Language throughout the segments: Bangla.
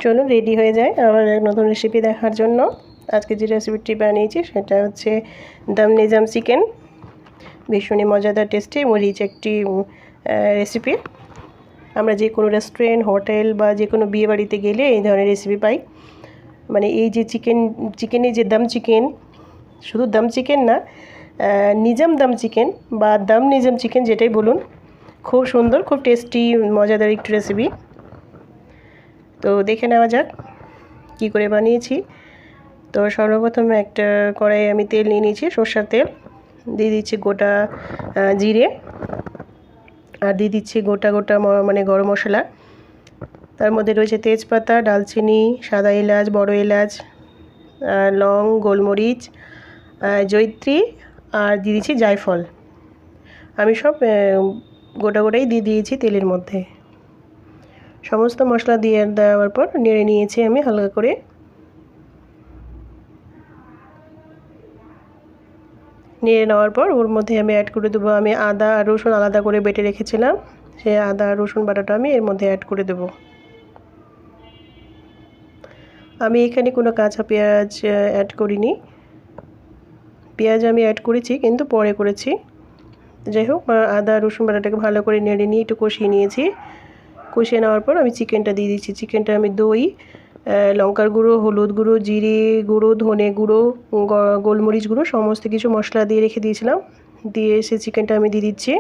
চলুন রেডি হয়ে যায় আমার এক নতুন রেসিপি দেখার জন্য। আজকে যে রেসিপিটি বানিয়েছি সেটা হচ্ছে দম নিজাম চিকেন। ভীষণই মজাদার, টেস্টি এবং রিচ একটি রেসিপি। আমরা যে কোনো রেস্টুরেন্ট, হোটেল বা যে কোনো বিয়ে বাড়িতে গেলে এই ধরনের রেসিপি পাই। মানে এই যে চিকেনের যে দম চিকেন, শুধু দম চিকেন না, নিজাম দম চিকেন বা দম নিজাম চিকেন যেটাই বলুন, খুব সুন্দর, খুব টেস্টি, মজাদার একটি রেসিপি। তো দেখে নেওয়া যাক কী করে বানিয়েছি। তো সর্বপ্রথম একটা কড়াইয়ে আমি তেল নিয়ে নিয়েছি, সরষের তেল। দিয়ে দিচ্ছি গোটা জিরে, আর দিয়ে দিচ্ছি গোটা মানে গরম মশলা। তার মধ্যে রয়েছে তেজপাতা, ডালচিনি, সাদা এলাচ, বড় এলাচ, লং, গোলমরিচ, জয়িত্রী, আর দিয়ে দিচ্ছি জায়ফল। আমি সব গোটাই দিয়ে দিয়েছি তেলের মধ্যে। সমস্ত মশলা দিয়ে দেওয়ার পর নেড়ে নিয়েছি আমি হালকা করে। নেড়ে নেওয়ার পর ওর মধ্যে আমি অ্যাড করে দেবো আমি আদা আর রসুন আলাদা করে বেটে রেখেছিলাম। সেই আদা আর রসুন বাটাটা আমি এর মধ্যে অ্যাড করে দেবো। আমি এখানে কোনো কাঁচা পেঁয়াজ অ্যাড করিনি। পেঁয়াজ আমি অ্যাড করেছি কিন্তু পরে করেছি। যাই হোক, আদা রসুন বাটাটাকে ভালো করে নেড়ে নিয়ে একটু কষিয়ে নিয়েছি। কষিয়ে নেওয়ার পর আমি চিকেনটা দিয়ে দিচ্ছি। চিকেনটা আমি দই, লঙ্কার গুঁড়ো, হলুদ গুঁড়ো, জিরে গুঁড়ো, ধনে গুঁড়ো, গোলমরিচ গুঁড়ো সমস্ত কিছু মশলা দিয়ে রেখে দিয়েছিলাম। দিয়ে সে চিকেনটা আমি দিয়ে দিচ্ছি।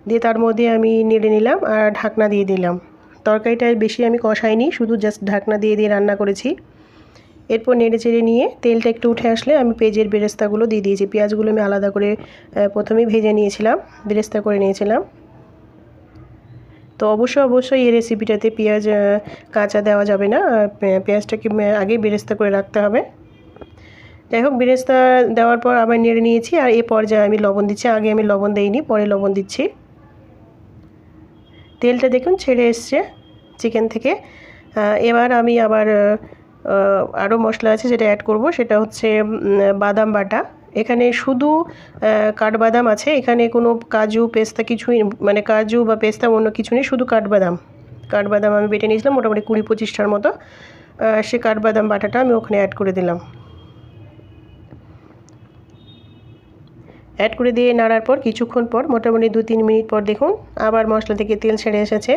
দিয়ে তার মধ্যে আমি নেড়ে নিলাম আর ঢাকনা দিয়ে দিলাম। তরকারিটা বেশি আমি কষাইনি, শুধু জাস্ট ঢাকনা দিয়ে রান্না করেছি। এরপর নেড়ে চেড়ে নিয়ে তেলটা একটু উঠে আসলে আমি পেঁয়াজের বেরেস্তাগুলো দিয়ে দিয়েছি। পেঁয়াজগুলো আমি আলাদা করে প্রথমেই ভেজে নিয়েছিলাম, বেরেস্তা করে নিয়েছিলাম। তো অবশ্যই এই রেসিপিটাতে পেঁয়াজ কাঁচা দেওয়া যাবে না, পেঁয়াজটাকে আগেই বেরেস্তা করে রাখতে হবে। যাই হোক, বেরেস্তা দেওয়ার পর আবার নেড়ে নিয়েছি। আর এই পর্যায়ে আমি লবণ দিচ্ছি। আগে আমি লবণ দেইনি, পরে লবণ দিচ্ছি। তেলটা দেখুন ছেড়ে এসছে চিকেন থেকে। এবার আমি আবার আরও মশলা আছে যেটা অ্যাড করব, সেটা হচ্ছে বাদাম বাটা। এখানে শুধু কাঠবাদাম আছে, এখানে কোনো কাজু পেস্তা কিছুই, মানে কাজু বা পেস্তা অন্য কিছু নেই, শুধু কাঠবাদাম আমি বেটে নিয়েছিলাম মোটামুটি 20-25টার মতো। সে কাঠবাদাম বাটাটা আমি ওখানে অ্যাড করে দিলাম। অ্যাড করে দিয়ে নাড়ার পর কিছুক্ষণ পর, মোটামুটি 2-3 মিনিট পর দেখুন আবার মশলা থেকে তেল ছেড়ে এসেছে।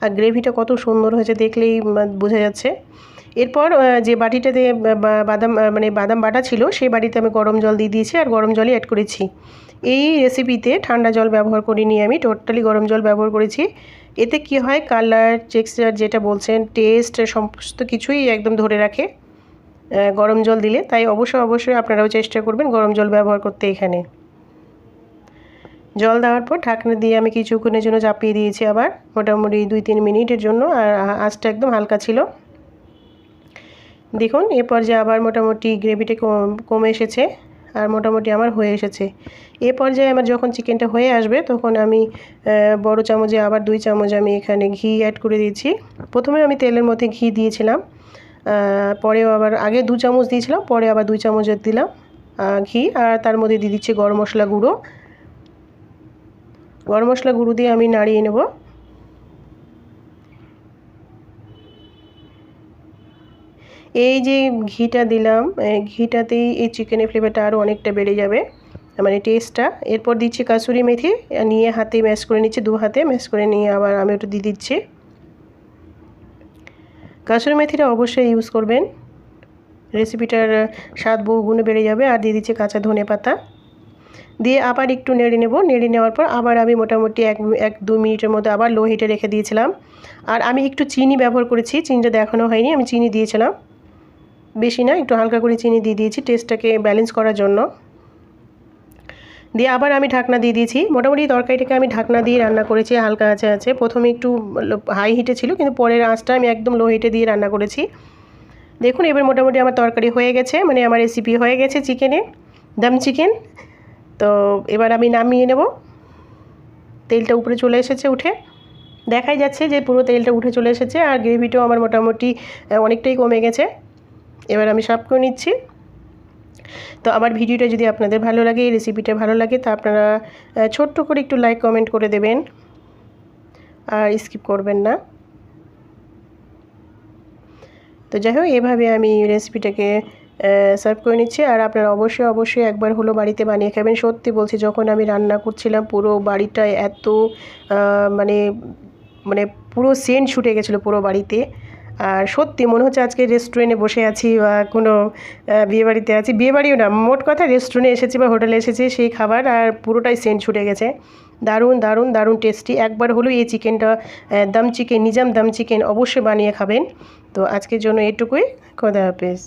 আর গ্রেভিটা কত সুন্দর হয়েছে দেখলেই বোঝা যাচ্ছে। এরপর যে বাটিটাতে বাদাম বাটা ছিল সেই বাটিতে আমি গরম জল দিয়ে দিয়েছি আর গরম জলই অ্যাড করেছি। এই রেসিপিতে ঠান্ডা জল ব্যবহার করিনি, আমি টোটালি গরম জল ব্যবহার করেছি। এতে কি হয়, কালার, টেক্সচার যেটা বলছেন, টেস্ট, সমস্ত কিছুই একদম ধরে রাখে গরম জল দিলে। তাই অবশ্যই আপনারাও চেষ্টা করবেন গরম জল ব্যবহার করতে। এখানে জল দেওয়ার পর ঢাকনা দিয়ে আমি কিছুক্ষণের জন্য চাপিয়ে দিয়েছি আবার, মোটামুটি 2-3 মিনিটের জন্য। আর আঁচটা একদম হালকা ছিল। দেখুন এ পর্যায়ে আবার মোটামুটি গ্রেভিটা কমে এসেছে আর মোটামুটি আমার হয়ে এসেছে। এ পর্যায়ে আমার যখন চিকেনটা হয়ে আসবে তখন আমি বড় চামচে আবার 2 চামচ আমি এখানে ঘি অ্যাড করে দিয়েছি। প্রথমে আমি তেলের মধ্যে ঘি দিয়েছিলাম, পরেও আবার আগে 2 চামচ দিয়েছিলাম, পরে আবার 2 চামচ দিলাম ঘি। আর তার মধ্যে দিয়ে দিচ্ছি গরম মশলা গুঁড়ো দিয়ে আমি নাড়িয়ে নেব। এই যে ঘিটা দিলাম, ঘিটাতেই এই চিকেনের ফ্লেভারটা আরও অনেকটা বেড়ে যাবে, মানে টেস্টটা। এরপর দিচ্ছি কাসুরি মেথি, নিয়ে হাতে ম্যাশ করে নিচ্ছি, 2 হাতে ম্যাশ করে নিয়ে আবার আমি ওটা দিয়ে দিচ্ছি। কাসুরি মেথিটা অবশ্যই ইউজ করবেন, রেসিপিটার স্বাদ বহুগুণে বেড়ে যাবে। আর দিয়ে দিচ্ছি কাঁচা ধনে পাতা, দিয়ে আবার একটু নেড়ে নেব। নেড়ে নেওয়ার পর আবার আমি মোটামুটি 1-2 মিনিটের মধ্যে আবার লো হিটে রেখে দিয়েছিলাম। আর আমি একটু চিনি ব্যবহার করেছি, চিনিটা দেখানো হয়নি, আমি চিনি দিয়েছিলাম, বেশি না, একটু হালকা করে চিনি দিয়ে দিয়েছি টেস্টটাকে ব্যালেন্স করার জন্য। দিয়ে আবার আমি ঢাকনা দিয়ে দিয়েছি। মোটামুটি তরকারিটাকে আমি ঢাকনা দিয়ে রান্না করেছি হালকা আছে। প্রথমে একটু হাই হিটে ছিল, কিন্তু পরের আঁচটা আমি একদম লো হিটে দিয়ে রান্না করেছি। দেখুন এবার মোটামুটি আমার তরকারি হয়ে গেছে, মানে আমার রেসিপি হয়ে গেছে চিকেনে দম চিকেন। তো এবার আমি নামিয়ে নেব। তেলটা উপরে চলে এসেছে, উঠে দেখাই যাচ্ছে যে পুরো তেলটা উঠে চলে এসেছে। আর গ্রেভিটাও আমার মোটামুটি অনেকটাই কমে গেছে। এবার আমি সার্ভ করে নিচ্ছি। তো আমার ভিডিওটা যদি আপনাদের ভালো লাগে, এই রেসিপিটা ভালো লাগে, তা আপনারা ছোট্ট করে একটু লাইক কমেন্ট করে দেবেন আর স্কিপ করবেন না। তো যাই হোক এভাবে আমি রেসিপিটাকে সার্ভ করে নিচ্ছি। আর আপনারা অবশ্যই একবার হলো বাড়িতে বানিয়ে খাবেন। সত্যি বলছি, যখন আমি রান্না করছিলাম পুরো বাড়িটা এত মানে মানে পুরো সেন্ট ছুটে গেছিলো পুরো বাড়িতে। আর সত্যি মনে হচ্ছে আজকে রেস্টুরেন্টে বসে আছি বা কোনো বিয়েবাড়িতে আছি। বিয়েবাড়িও না, মোট কথা রেস্টুরেন্টে এসেছি বা হোটেলে এসেছি, সেই খাবার আর পুরোটাই সেন্ট ছুটে গেছে। দারুণ দারুণ দারুণ টেস্টি। একবার হলেও এই চিকেনটা দম চিকেন, নিজাম দম চিকেন অবশ্যই বানিয়ে খাবেন। তো আজকের জন্য এটুকুই। খোদা হাফেজ।